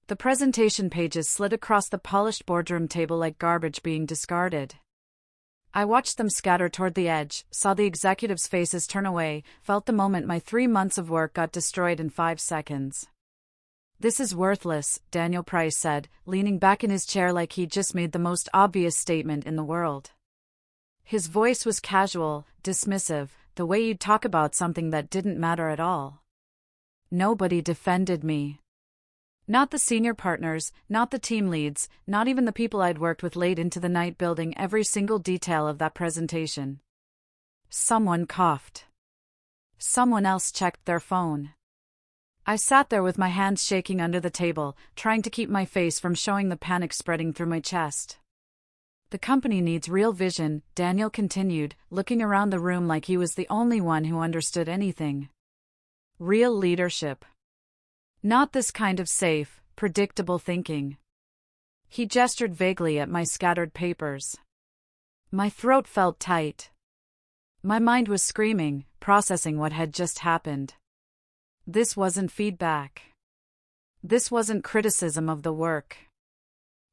The presentation pages slid across the polished boardroom table like garbage being discarded. I watched them scatter toward the edge, saw the executives' faces turn away, felt the moment my 3 months of work got destroyed in 5 seconds. "This is worthless," Daniel Price said, leaning back in his chair like he'd just made the most obvious statement in the world. His voice was casual, dismissive, the way you'd talk about something that didn't matter at all. Nobody defended me. Not the senior partners, not the team leads, not even the people I'd worked with late into the night building every single detail of that presentation. Someone coughed. Someone else checked their phone. I sat there with my hands shaking under the table, trying to keep my face from showing the panic spreading through my chest. "The company needs real vision," Daniel continued, looking around the room like he was the only one who understood anything. "Real leadership. Not this kind of safe, predictable thinking." He gestured vaguely at my scattered papers. My throat felt tight. My mind was screaming, processing what had just happened. This wasn't feedback. This wasn't criticism of the work.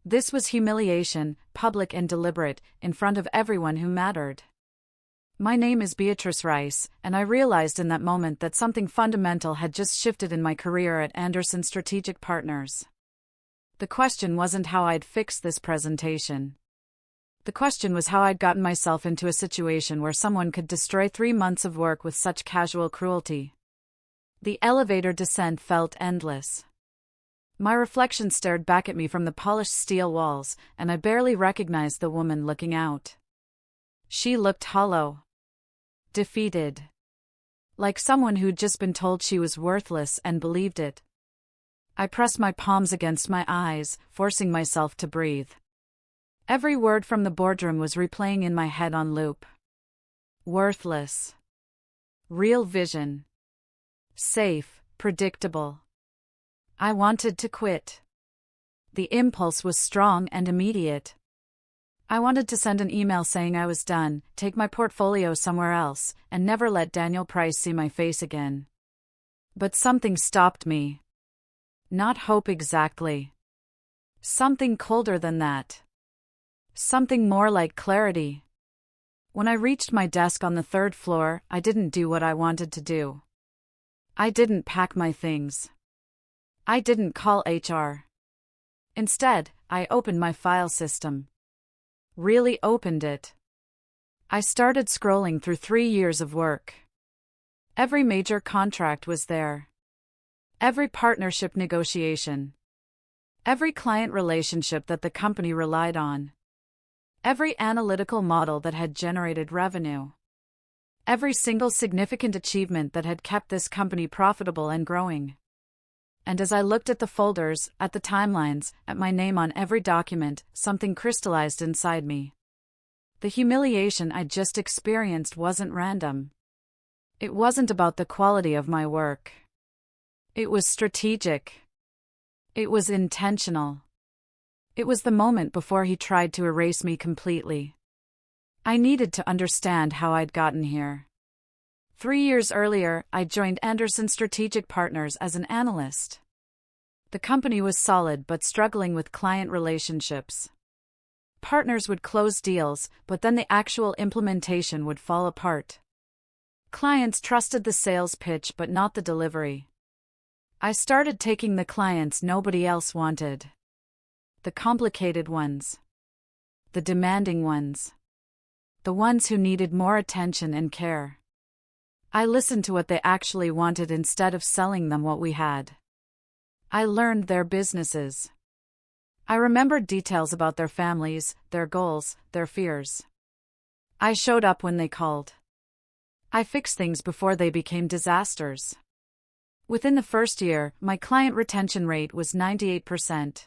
This was humiliation, public and deliberate, in front of everyone who mattered. My name is Beatrice Rice, and I realized in that moment that something fundamental had just shifted in my career at Anderson Strategic Partners. The question wasn't how I'd fixed this presentation. The question was how I'd gotten myself into a situation where someone could destroy 3 months of work with such casual cruelty. The elevator descent felt endless. My reflection stared back at me from the polished steel walls, and I barely recognized the woman looking out. She looked hollow. Defeated. Like someone who'd just been told she was worthless and believed it. I pressed my palms against my eyes, forcing myself to breathe. Every word from the boardroom was replaying in my head on loop. Worthless. Real vision. Safe, predictable. I wanted to quit. The impulse was strong and immediate. I wanted to send an email saying I was done, take my portfolio somewhere else, and never let Daniel Price see my face again. But something stopped me. Not hope exactly. Something colder than that. Something more like clarity. When I reached my desk on the 3rd floor, I didn't do what I wanted to do. I didn't pack my things. I didn't call HR. Instead, I opened my file system. Really opened it. I started scrolling through 3 years of work. Every major contract was there. Every partnership negotiation. Every client relationship that the company relied on. Every analytical model that had generated revenue. Every single significant achievement that had kept this company profitable and growing. And as I looked at the folders, at the timelines, at my name on every document, something crystallized inside me. The humiliation I'd just experienced wasn't random. It wasn't about the quality of my work. It was strategic. It was intentional. It was the moment before he tried to erase me completely. I needed to understand how I'd gotten here. 3 years earlier, I joined Anderson Strategic Partners as an analyst. The company was solid but struggling with client relationships. Partners would close deals, but then the actual implementation would fall apart. Clients trusted the sales pitch but not the delivery. I started taking the clients nobody else wanted. The complicated ones. The demanding ones. The ones who needed more attention and care. I listened to what they actually wanted instead of selling them what we had. I learned their businesses. I remembered details about their families, their goals, their fears. I showed up when they called. I fixed things before they became disasters. Within the first year, my client retention rate was 98%.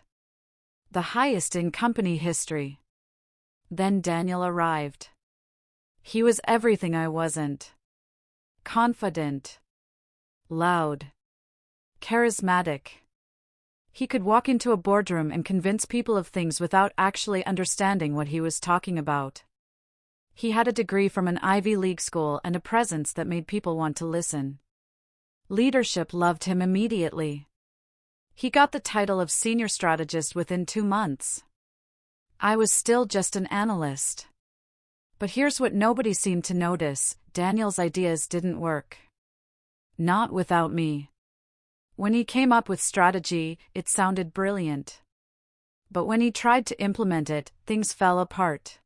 The highest in company history. Then Daniel arrived. He was everything I wasn't. Confident. Loud. Charismatic. He could walk into a boardroom and convince people of things without actually understanding what he was talking about. He had a degree from an Ivy League school and a presence that made people want to listen. Leadership loved him immediately. He got the title of senior strategist within 2 months. I was still just an analyst. But here's what nobody seemed to notice: Daniel's ideas didn't work. Not without me. When he came up with strategy, it sounded brilliant. But when he tried to implement it, things fell apart.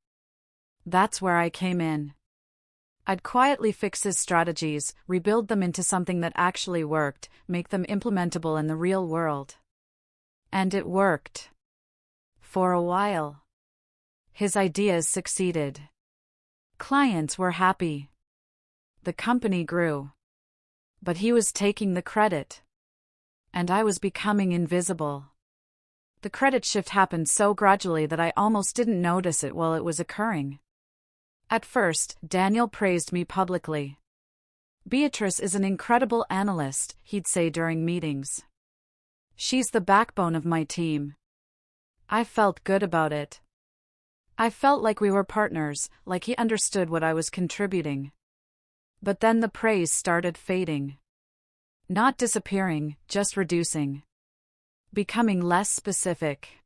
That's where I came in. I'd quietly fix his strategies, rebuild them into something that actually worked, make them implementable in the real world. And it worked. For a while. His ideas succeeded. Clients were happy. The company grew. But he was taking the credit. And I was becoming invisible. The credit shift happened so gradually that I almost didn't notice it while it was occurring. At first, Daniel praised me publicly. "Beatrice is an incredible analyst," he'd say during meetings. "She's the backbone of my team." I felt good about it. I felt like we were partners, like he understood what I was contributing. But then the praise started fading. Not disappearing, just reducing. Becoming less specific.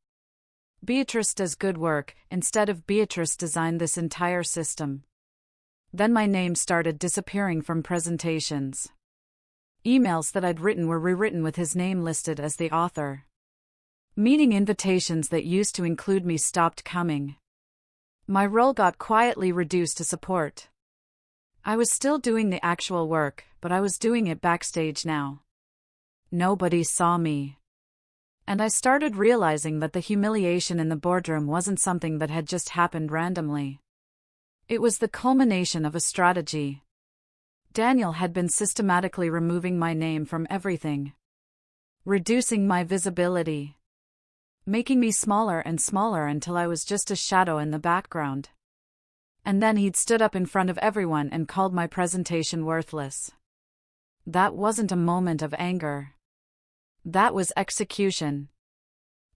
"Beatrice does good work," instead of "Beatrice designed this entire system." Then my name started disappearing from presentations. Emails that I'd written were rewritten with his name listed as the author. Meeting invitations that used to include me stopped coming. My role got quietly reduced to support. I was still doing the actual work, but I was doing it backstage now. Nobody saw me. And I started realizing that the humiliation in the boardroom wasn't something that had just happened randomly. It was the culmination of a strategy. Daniel had been systematically removing my name from everything. Reducing my visibility. Making me smaller and smaller until I was just a shadow in the background. And then he'd stood up in front of everyone and called my presentation worthless. That wasn't a moment of anger. That was execution.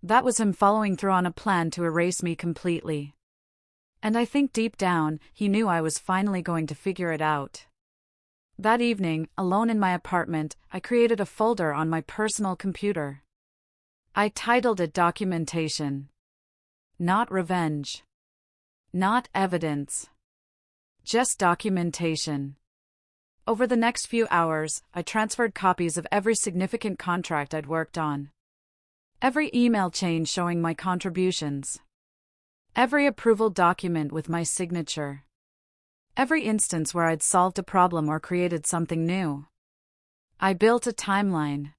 That was him following through on a plan to erase me completely. And I think deep down, he knew I was finally going to figure it out. That evening, alone in my apartment, I created a folder on my personal computer. I titled it Documentation. Not Revenge. Not Evidence. Just documentation. Over the next few hours, I transferred copies of every significant contract I'd worked on. Every email chain showing my contributions. Every approval document with my signature. Every instance where I'd solved a problem or created something new. I built a timeline.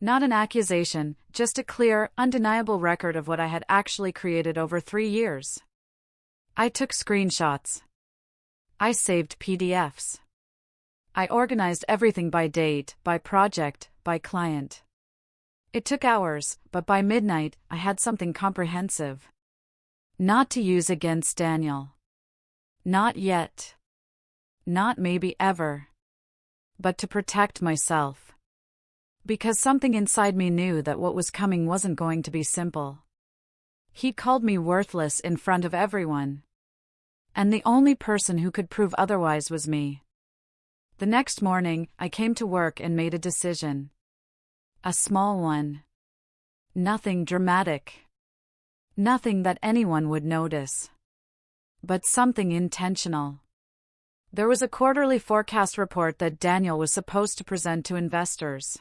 Not an accusation, just a clear, undeniable record of what I had actually created over 3 years. I took screenshots. I saved PDFs. I organized everything by date, by project, by client. It took hours, but by midnight, I had something comprehensive. Not to use against Daniel. Not yet. Not maybe ever. But to protect myself. Because something inside me knew that what was coming wasn't going to be simple. He called me worthless in front of everyone. And the only person who could prove otherwise was me. The next morning, I came to work and made a decision. A small one. Nothing dramatic. Nothing that anyone would notice. But something intentional. There was a quarterly forecast report that Daniel was supposed to present to investors.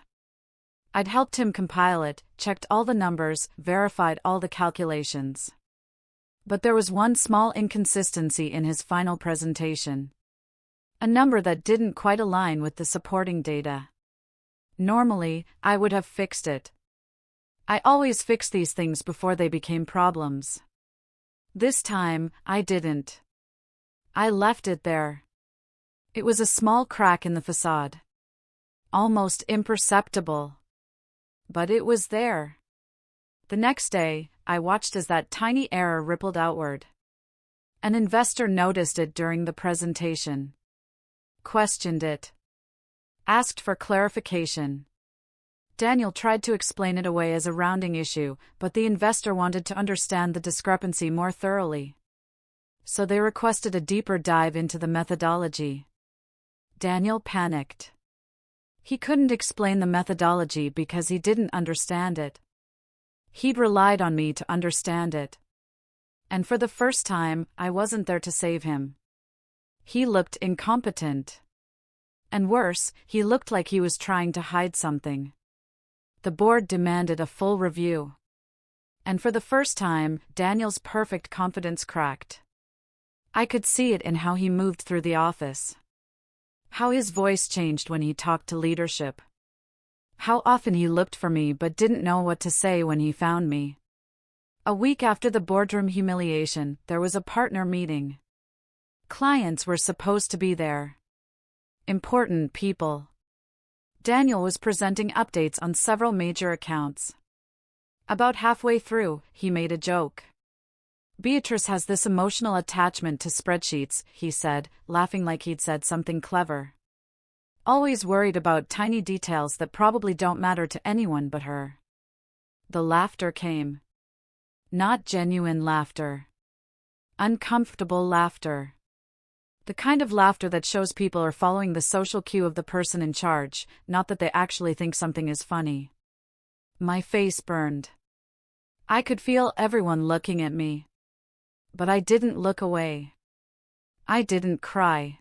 I'd helped him compile it, checked all the numbers, verified all the calculations. But there was one small inconsistency in his final presentation. A number that didn't quite align with the supporting data. Normally, I would have fixed it. I always fix these things before they became problems. This time, I didn't. I left it there. It was a small crack in the facade. Almost imperceptible. But it was there. The next day, I watched as that tiny error rippled outward. An investor noticed it during the presentation. Questioned it. Asked for clarification. Daniel tried to explain it away as a rounding issue, but the investor wanted to understand the discrepancy more thoroughly. So they requested a deeper dive into the methodology. Daniel panicked. He couldn't explain the methodology because he didn't understand it. He'd relied on me to understand it. And for the first time, I wasn't there to save him. He looked incompetent. And worse, he looked like he was trying to hide something. The board demanded a full review. And for the first time, Daniel's perfect confidence cracked. I could see it in how he moved through the office. How his voice changed when he talked to leadership. How often he looked for me but didn't know what to say when he found me. A week after the boardroom humiliation, there was a partner meeting. Clients were supposed to be there. Important people. Daniel was presenting updates on several major accounts. About halfway through, he made a joke. Beatrice has this emotional attachment to spreadsheets, he said, laughing like he'd said something clever. Always worried about tiny details that probably don't matter to anyone but her. The laughter came. Not genuine laughter. Uncomfortable laughter. The kind of laughter that shows people are following the social cue of the person in charge, not that they actually think something is funny. My face burned. I could feel everyone looking at me. But I didn't look away. I didn't cry.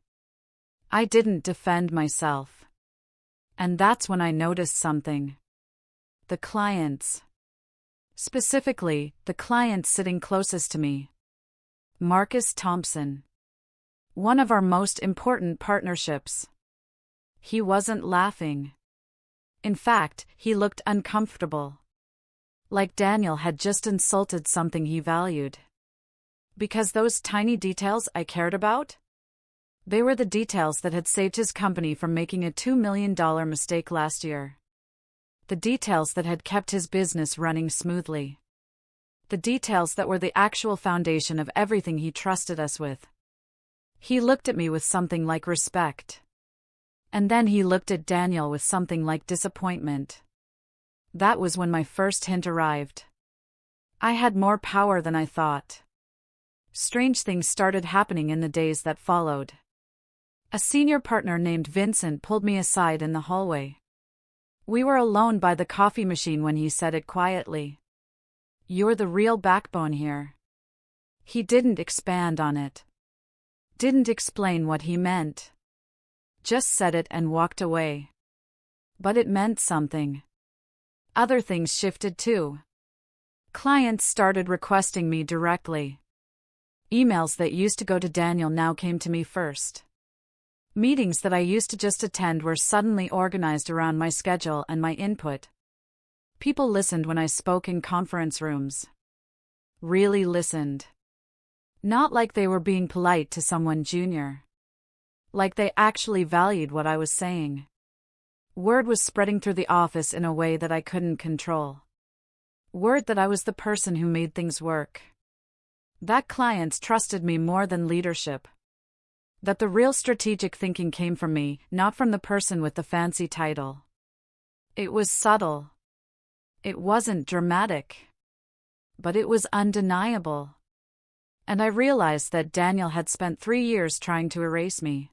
I didn't defend myself. And that's when I noticed something. The clients. Specifically, the client sitting closest to me. Marcus Thompson. One of our most important partnerships. He wasn't laughing. In fact, he looked uncomfortable. Like Daniel had just insulted something he valued. Because those tiny details I cared about? They were the details that had saved his company from making a $2 million mistake last year. The details that had kept his business running smoothly. The details that were the actual foundation of everything he trusted us with. He looked at me with something like respect. And then he looked at Daniel with something like disappointment. That was when my first hint arrived. I had more power than I thought. Strange things started happening in the days that followed. A senior partner named Vincent pulled me aside in the hallway. We were alone by the coffee machine when he said it quietly. "You're the real backbone here." He didn't expand on it. Didn't explain what he meant. Just said it and walked away. But it meant something. Other things shifted too. Clients started requesting me directly. Emails that used to go to Daniel now came to me first. Meetings that I used to just attend were suddenly organized around my schedule and my input. People listened when I spoke in conference rooms. Really listened. Not like they were being polite to someone junior. Like they actually valued what I was saying. Word was spreading through the office in a way that I couldn't control. Word that I was the person who made things work. That clients trusted me more than leadership. That the real strategic thinking came from me, not from the person with the fancy title. It was subtle. It wasn't dramatic. But it was undeniable. And I realized that Daniel had spent 3 years trying to erase me.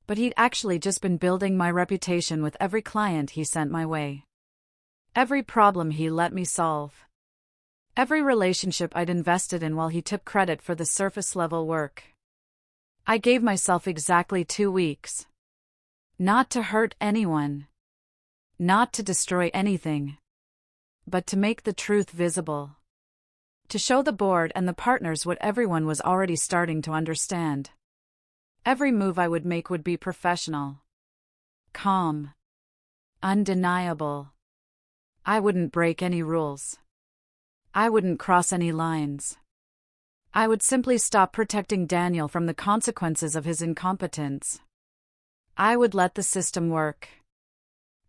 But he'd actually just been building my reputation with every client he sent my way. Every problem he let me solve. Every relationship I'd invested in while he took credit for the surface-level work. I gave myself exactly 2 weeks. Not to hurt anyone. Not to destroy anything. But to make the truth visible. To show the board and the partners what everyone was already starting to understand. Every move I would make would be professional. Calm. Undeniable. I wouldn't break any rules. I wouldn't cross any lines. I would simply stop protecting Daniel from the consequences of his incompetence. I would let the system work.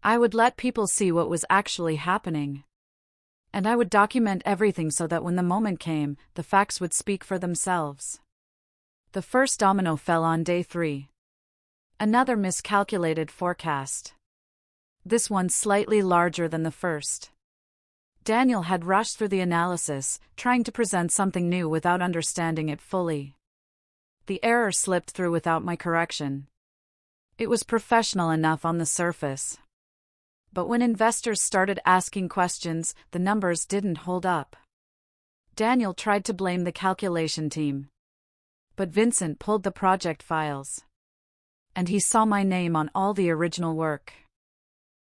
I would let people see what was actually happening. And I would document everything so that when the moment came, the facts would speak for themselves. The first domino fell on day 3. Another miscalculated forecast. This one slightly larger than the first. Daniel had rushed through the analysis, trying to present something new without understanding it fully. The error slipped through without my correction. It was professional enough on the surface. But when investors started asking questions, the numbers didn't hold up. Daniel tried to blame the calculation team. But Vincent pulled the project files. And he saw my name on all the original work.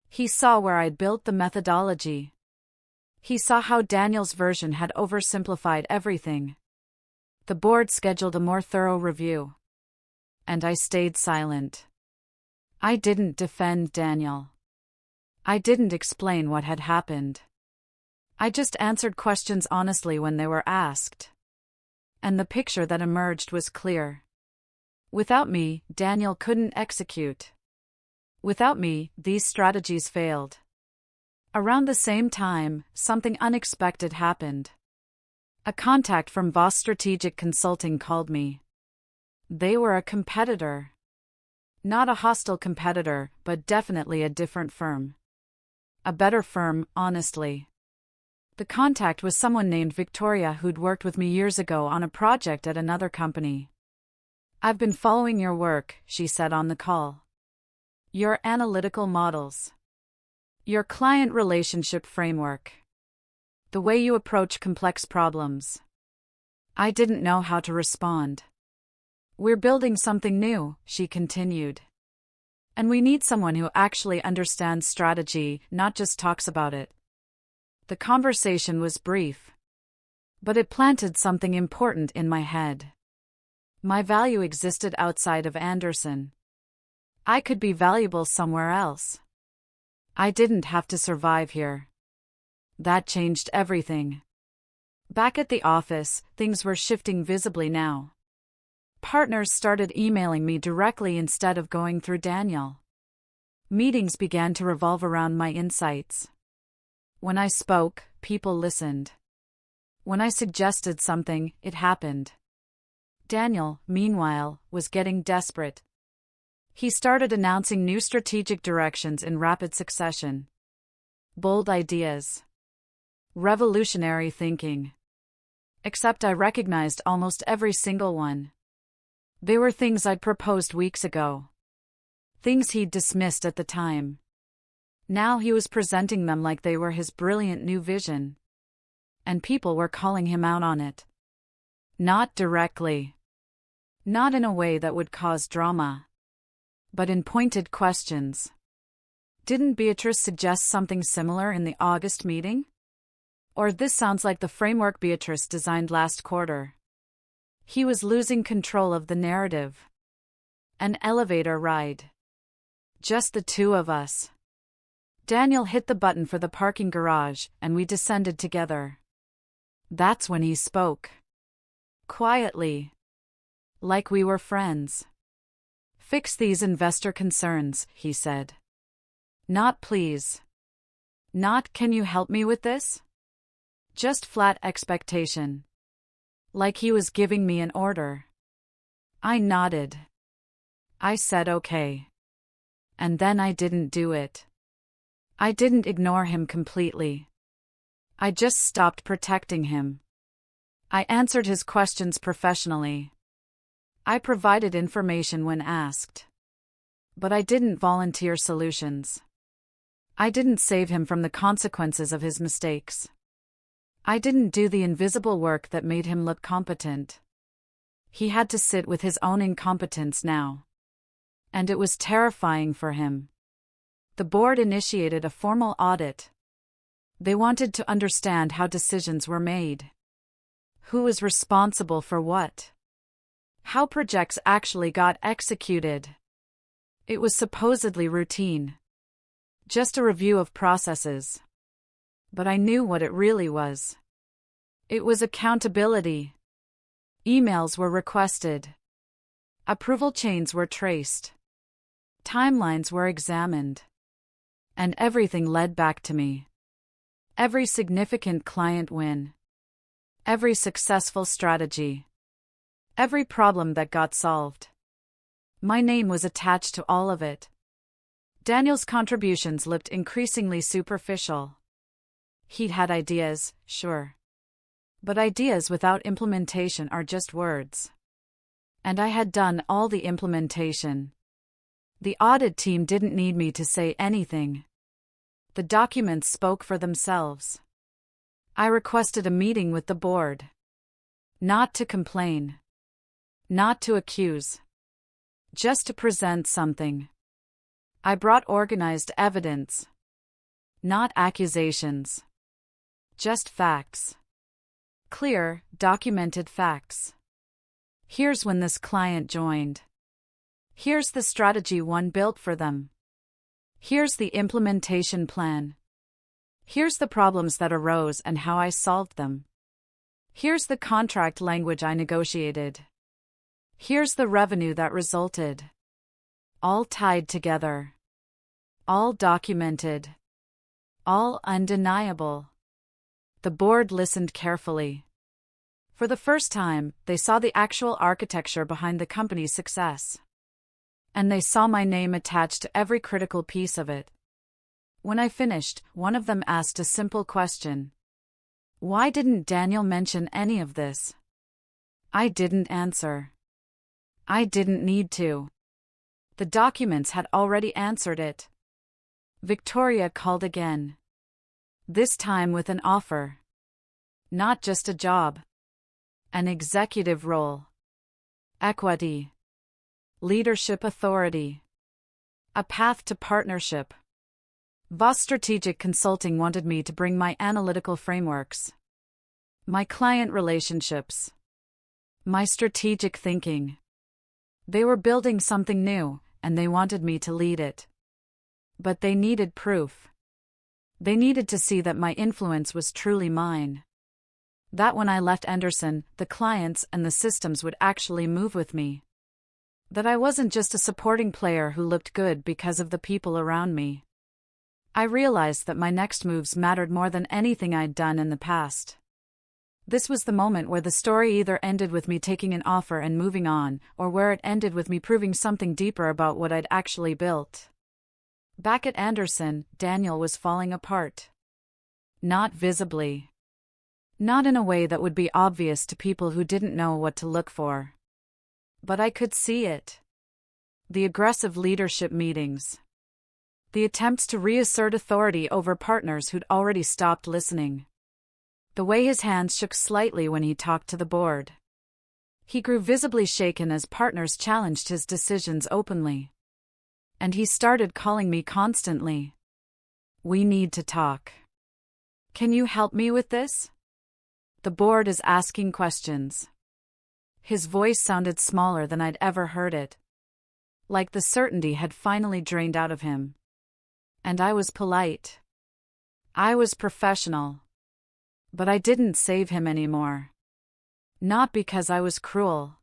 He saw where I'd built the methodology. He saw how Daniel's version had oversimplified everything. The board scheduled a more thorough review. And I stayed silent. I didn't defend Daniel. I didn't explain what had happened. I just answered questions honestly when they were asked. And the picture that emerged was clear. Without me, Daniel couldn't execute. Without me, these strategies failed. Around the same time, something unexpected happened. A contact from Voss Strategic Consulting called me. They were a competitor. Not a hostile competitor, but definitely a different firm. A better firm, honestly. The contact was someone named Victoria who'd worked with me years ago on a project at another company. "I've been following your work," she said on the call. "Your analytical models. Your client relationship framework. The way you approach complex problems." I didn't know how to respond. "We're building something new," she continued. "And we need someone who actually understands strategy, not just talks about it." The conversation was brief. But it planted something important in my head. My value existed outside of Anderson. I could be valuable somewhere else. I didn't have to survive here. That changed everything. Back at the office, things were shifting visibly now. Partners started emailing me directly instead of going through Daniel. Meetings began to revolve around my insights. When I spoke, people listened. When I suggested something, it happened. Daniel, meanwhile, was getting desperate. He started announcing new strategic directions in rapid succession. Bold ideas. Revolutionary thinking. Except I recognized almost every single one. They were things I'd proposed weeks ago. Things he'd dismissed at the time. Now he was presenting them like they were his brilliant new vision. And people were calling him out on it. Not directly. Not in a way that would cause drama. But in pointed questions. "Didn't Beatrice suggest something similar in the August meeting? Or this sounds like the framework Beatrice designed last quarter." He was losing control of the narrative. An elevator ride. Just the two of us. Daniel hit the button for the parking garage, and we descended together. That's when he spoke. Quietly. Like we were friends. "Fix these investor concerns," he said. Not "please." Not "can you help me with this?" Just flat expectation. Like he was giving me an order. I nodded. I said okay. And then I didn't do it. I didn't ignore him completely. I just stopped protecting him. I answered his questions professionally. I provided information when asked. But I didn't volunteer solutions. I didn't save him from the consequences of his mistakes. I didn't do the invisible work that made him look competent. He had to sit with his own incompetence now. And it was terrifying for him. The board initiated a formal audit. They wanted to understand how decisions were made. Who was responsible for what? How projects actually got executed. It was supposedly routine. Just a review of processes. But I knew what it really was. It was accountability. Emails were requested. Approval chains were traced. Timelines were examined. And everything led back to me. Every significant client win. Every successful strategy. Every problem that got solved. My name was attached to all of it. Daniel's contributions looked increasingly superficial. He'd had ideas, sure. But ideas without implementation are just words. And I had done all the implementation. The audit team didn't need me to say anything. The documents spoke for themselves. I requested a meeting with the board. Not to complain. Not to accuse. Just to present something. I brought organized evidence. Not accusations. Just facts. Clear, documented facts. Here's when this client joined. Here's the strategy one built for them. Here's the implementation plan. Here's the problems that arose and how I solved them. Here's the contract language I negotiated. Here's the revenue that resulted. All tied together. All documented. All undeniable. The board listened carefully. For the first time, they saw the actual architecture behind the company's success. And they saw my name attached to every critical piece of it. When I finished, one of them asked a simple question. Why didn't Daniel mention any of this? I didn't answer. I didn't need to. The documents had already answered it. Victoria called again. This time with an offer. Not just a job. An executive role. Equity. Leadership authority. A path to partnership. Voss Strategic Consulting wanted me to bring my analytical frameworks. My client relationships. My strategic thinking. They were building something new, and they wanted me to lead it. But they needed proof. They needed to see that my influence was truly mine. That when I left Anderson, the clients and the systems would actually move with me. That I wasn't just a supporting player who looked good because of the people around me. I realized that my next moves mattered more than anything I'd done in the past. This was the moment where the story either ended with me taking an offer and moving on, or where it ended with me proving something deeper about what I'd actually built. Back at Anderson, Daniel was falling apart. Not visibly. Not in a way that would be obvious to people who didn't know what to look for. But I could see it. The aggressive leadership meetings. The attempts to reassert authority over partners who'd already stopped listening. The way his hands shook slightly when he talked to the board. He grew visibly shaken as partners challenged his decisions openly. And he started calling me constantly. We need to talk. Can you help me with this? The board is asking questions. His voice sounded smaller than I'd ever heard it. Like the certainty had finally drained out of him. And I was polite. I was professional. But I didn't save him anymore. Not because I was cruel.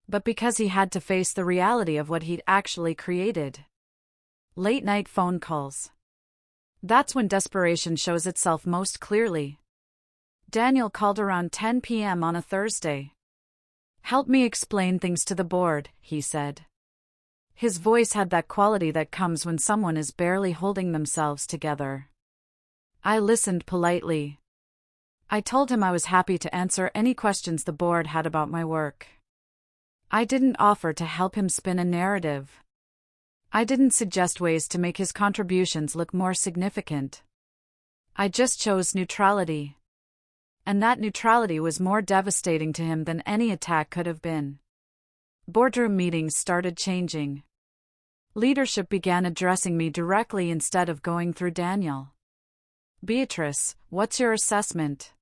But because he had to face the reality of what he'd actually created. Late-night phone calls. That's when desperation shows itself most clearly. Daniel called around 10 p.m. on a Thursday. Help me explain things to the board, he said. His voice had that quality that comes when someone is barely holding themselves together. I listened politely. I told him I was happy to answer any questions the board had about my work. I didn't offer to help him spin a narrative. I didn't suggest ways to make his contributions look more significant. I just chose neutrality. And that neutrality was more devastating to him than any attack could have been. Boardroom meetings started changing. Leadership began addressing me directly instead of going through Daniel. Beatrice, what's your assessment?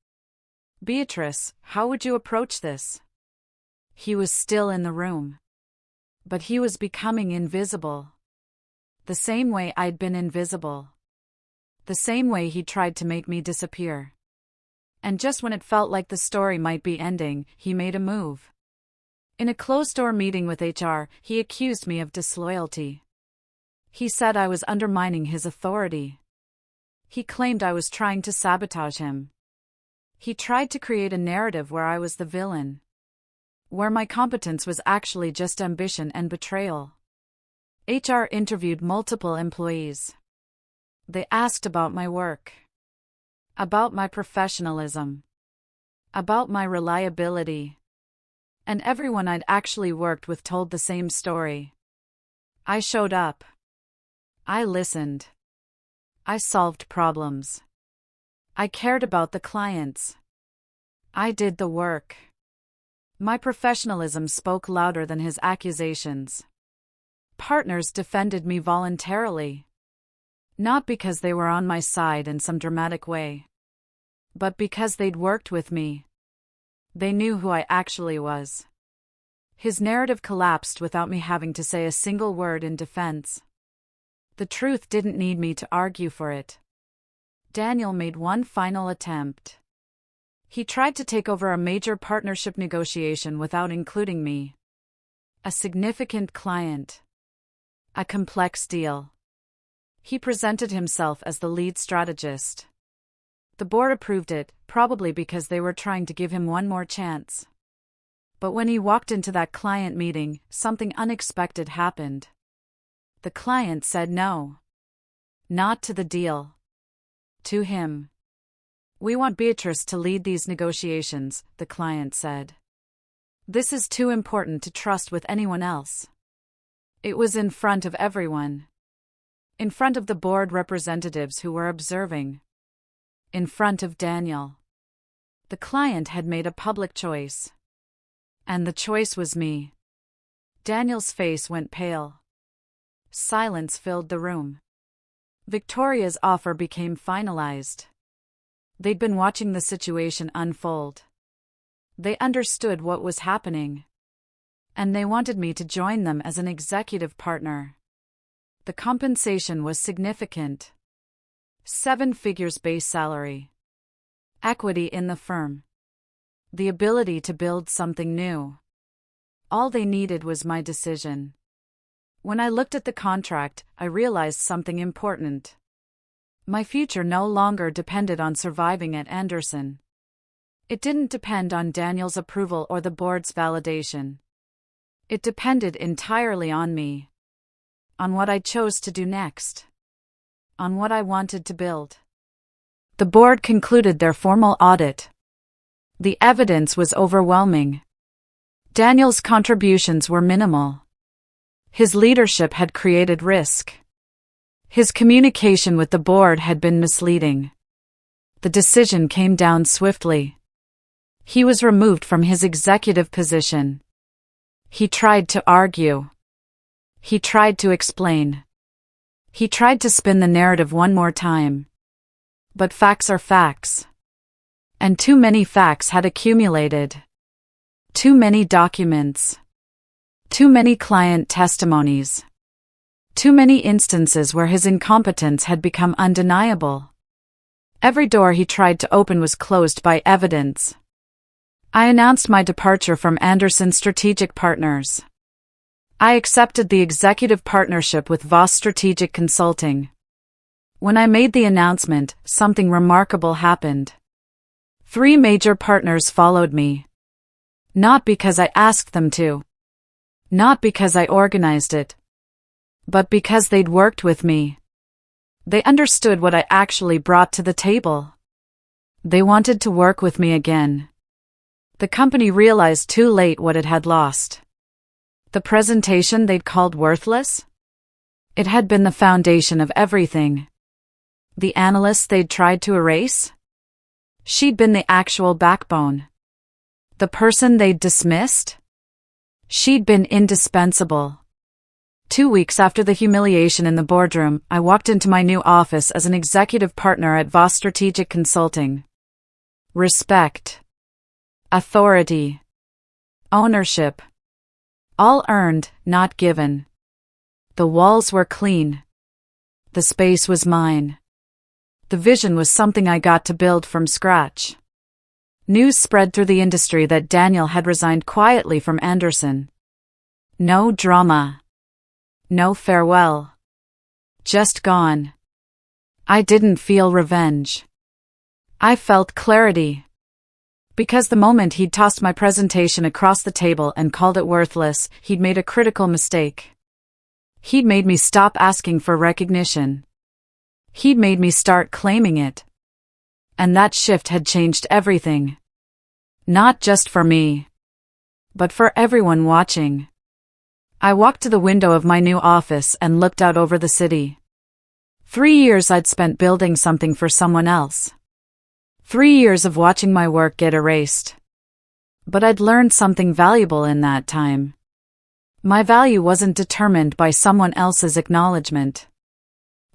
Beatrice, how would you approach this? He was still in the room. But he was becoming invisible. The same way I'd been invisible. The same way he tried to make me disappear. And just when it felt like the story might be ending, he made a move. In a closed-door meeting with HR, he accused me of disloyalty. He said I was undermining his authority. He claimed I was trying to sabotage him. He tried to create a narrative where I was the villain. Where my competence was actually just ambition and betrayal. HR interviewed multiple employees. They asked about my work. About my professionalism. About my reliability. And everyone I'd actually worked with told the same story. I showed up. I listened. I solved problems. I cared about the clients. I did the work. My professionalism spoke louder than his accusations. Partners defended me voluntarily. Not because they were on my side in some dramatic way, but because they'd worked with me. They knew who I actually was. His narrative collapsed without me having to say a single word in defense. The truth didn't need me to argue for it. Daniel made one final attempt. He tried to take over a major partnership negotiation without including me. A significant client. A complex deal. He presented himself as the lead strategist. The board approved it, probably because they were trying to give him one more chance. But when he walked into that client meeting, something unexpected happened. The client said no. Not to the deal. To him. "We want Beatrice to lead these negotiations," the client said. "This is too important to trust with anyone else." It was in front of everyone. In front of the board representatives who were observing. In front of Daniel. The client had made a public choice. And the choice was me. Daniel's face went pale. Silence filled the room. Victoria's offer became finalized. They'd been watching the situation unfold. They understood what was happening. And they wanted me to join them as an executive partner. The compensation was significant. 7 figures base salary. Equity in the firm. The ability to build something new. All they needed was my decision. When I looked at the contract, I realized something important. My future no longer depended on surviving at Anderson. It didn't depend on Daniel's approval or the board's validation. It depended entirely on me. On what I chose to do next. On what I wanted to build. The board concluded their formal audit. The evidence was overwhelming. Daniel's contributions were minimal. His leadership had created risk. His communication with the board had been misleading. The decision came down swiftly. He was removed from his executive position. He tried to argue. He tried to explain. He tried to spin the narrative one more time. But facts are facts. And too many facts had accumulated. Too many documents. Too many client testimonies. Too many instances where his incompetence had become undeniable. Every door he tried to open was closed by evidence. I announced my departure from Anderson Strategic Partners. I accepted the executive partnership with Voss Strategic Consulting. When I made the announcement, something remarkable happened. 3 major partners followed me. Not because I asked them to. Not because I organized it. But because they'd worked with me. They understood what I actually brought to the table. They wanted to work with me again. The company realized too late what it had lost. The presentation they'd called worthless? It had been the foundation of everything. The analysts they'd tried to erase? She'd been the actual backbone. The person they'd dismissed? She'd been indispensable. 2 weeks after the humiliation in the boardroom, I walked into my new office as an executive partner at Voss Strategic Consulting. Respect. Authority. Ownership. All earned, not given. The walls were clean. The space was mine. The vision was something I got to build from scratch. News spread through the industry that Daniel had resigned quietly from Anderson. No drama. No farewell. Just gone. I didn't feel revenge. I felt clarity. Because the moment he'd tossed my presentation across the table and called it worthless, he'd made a critical mistake. He'd made me stop asking for recognition. He'd made me start claiming it. And that shift had changed everything. Not just for me, but for everyone watching. I walked to the window of my new office and looked out over the city. 3 years I'd spent building something for someone else. 3 years of watching my work get erased. But I'd learned something valuable in that time. My value wasn't determined by someone else's acknowledgement.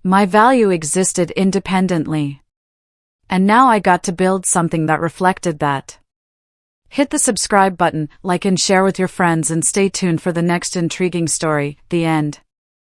My value existed independently. And now I got to build something that reflected that. Hit the subscribe button, like and share with your friends, and stay tuned for the next intriguing story, the end.